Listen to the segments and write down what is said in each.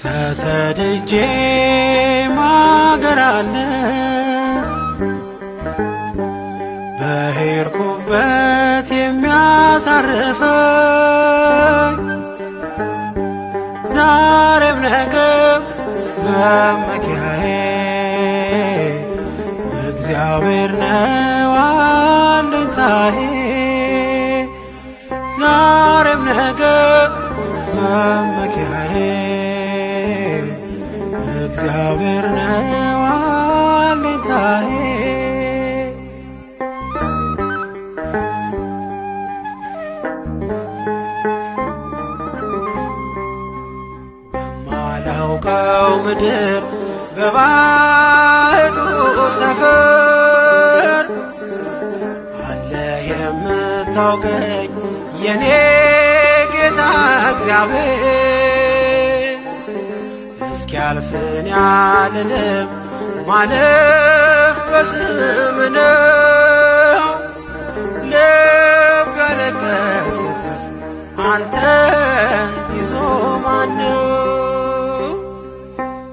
ተሰድጄ ማገር አለ በሄድኩበት የሚያሳርፈኝ ዛሬም ነገም መመኪያዬ እግዚአብሔር ነው አለኝታዬ። ዛሬም ነገም መመኪያዬ እግዚአብሔር ነው አለኝታዬ። በማላውቀው ምድር በባዕዱ ሰፈር አለ የምታውቀኝ የኔ ጌታ እግዚአብሔር። እስኪያልፍን ያልልም ማለፍ በስም ነው። ልብ ያለቀሰበት አንተ ይዞ ማነው?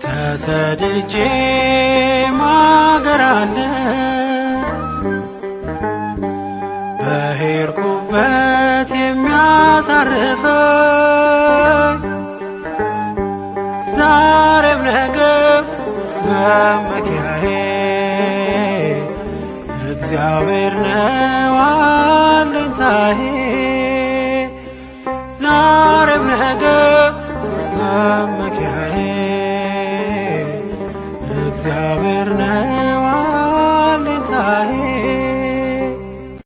ተሰድጄ ማገር አለ በሄድኩበት የሚያሳርፈኝ ዛሬም ነገም መመኪያዬ እግዚአብሔር ነው አለኝታዬ።